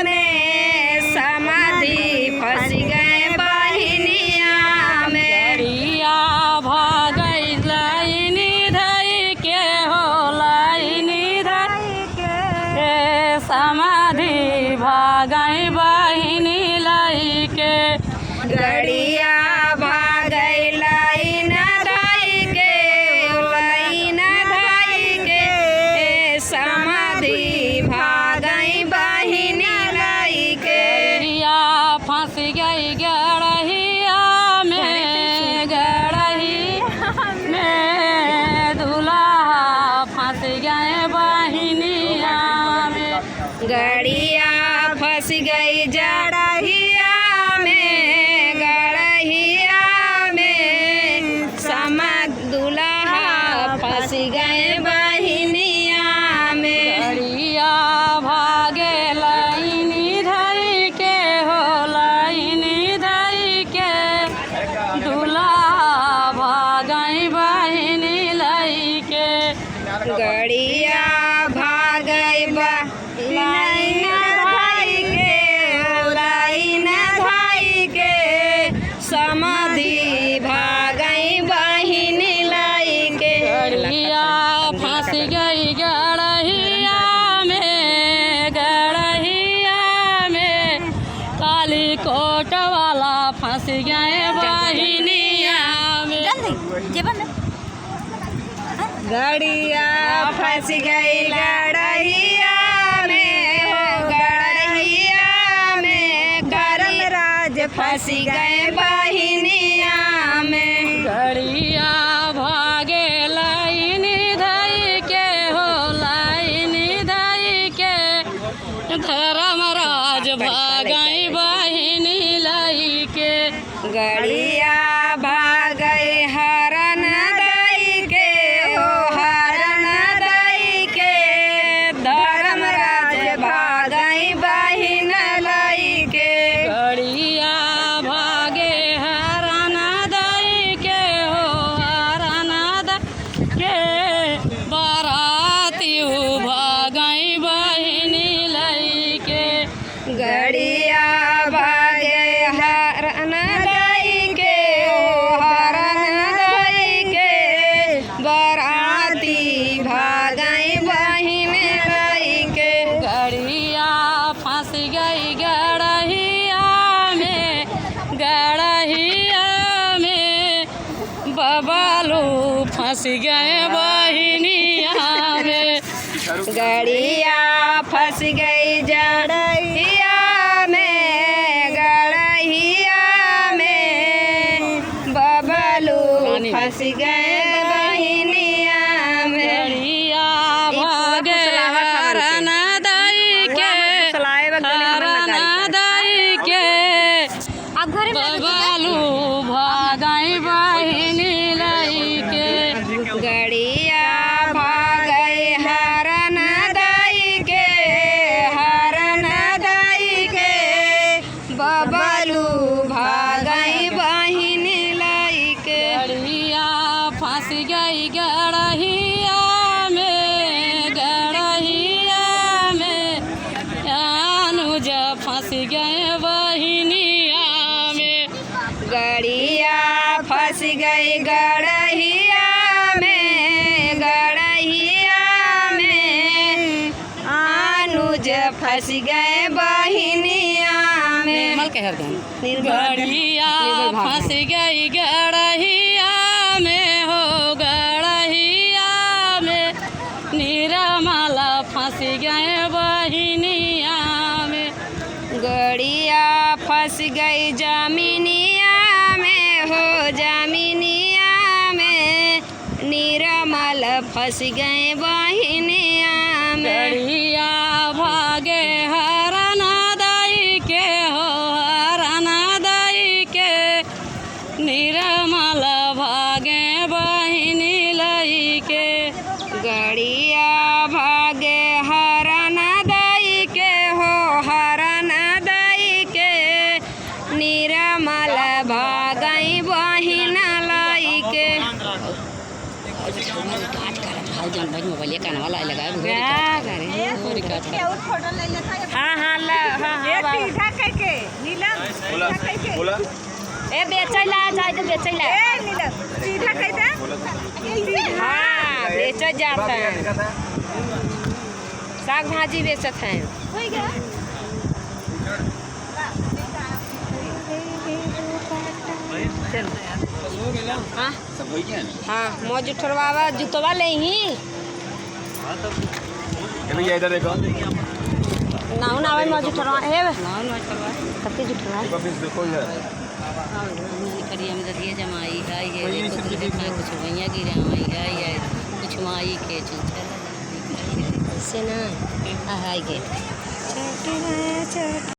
में समाधि फंस गए बहिनिया में। गड़िया भागई लाइनी धई के हो लाइनी धई के समाधि भागई बहिनी लाई के। गड़िया भागई लाइन धाई के लाइन धाई के समाधि भागई बहिनी लाई के। गड़िया फंस गई गड़हिया में गड़हिया में दूल्हा फंस गए बहिनिया में। गड़िया फंस गई जड़हिया में गड़हिया में समा दूल्हा फंस गए बहिनिया में। गड़िया भागे लाइनी धई के हो लाइनी धई के दूल्हा भागई बहिनी लाई के। गड़िया भागई लाइन धाई के लाइन धाई के समाधि भागई बहिनी लाई के। गड़िया फंस गई गड़हिया में काली कोट वाला फंस गए बहिनिया में। गड़िया फंस गई गड़हिया में गड़हिया में धर्मराज फंस गए बहिनिया में। गड़िया भागे लाइनी धई के हो लाइनी धई के धर्मराज भागई बहिनी लाई के। गड़िया भागई हरण दई के हो हरण दई के धर्मराज भागई बहिन लाई के। गड़िया भागे हरण दई के हो हरण दई के बाराती भागई बहिनी लाई के। गड़िया भागे हरण दई के हो हरण दई के बराती भागई बहिन लाई के। गड़िया फंस गई गड़हिया में बबालू फंस गए बहिनिया में। गड़िया फंस गई जड़हिया में गड़हिया में बबलू फंस गए बहिनिया में। गड़िया भागे हरण दई के हरण दई के बबालू भागई बहिनी लाई के। गड़िया भागई हरण दई के हरण दई के बबलू भागई बहिनी लाई के। गड़िया फंस गई गड़हिया में अनुज फंस गए बहिनिया में। गड़िया फंस गई गड़हिया में अनुज फंस गए बहिनिया में। गड़िया फंस गई गड़हिया में हो गड़हिया में निरमला फंस गए बहिनिया में। गड़िया फंस गई जमीनिया में हो जमीनिया में निरमल फंस गए बहिनिया में। गड़िया भागे हरण दई के हो हरण दई के निरमल भागे बहिनी लाई के। गड़िया भागे हरण दई के हो हरण दई के निरमल भागई बहिन लाई के। जन भाई मोबाइल कान वाला लगाए हाँ हाँ बोला ए बेचैला जाए तो बेचैला सीधा कहते हाँ बेचत जाता है साग भाजी बेचत हैं हाँ सब हो गया हाँ मौज उठरवावा जुतवा ले ही चलो ये इधर देखो नाउ नावे मौज उठरवा हे कते जुठरवा वापस देखो यार करिया में दिए जमाई है ये कुछ भैया गिरे हमारी है ये कुछ माई के चुचल से ना हाय गे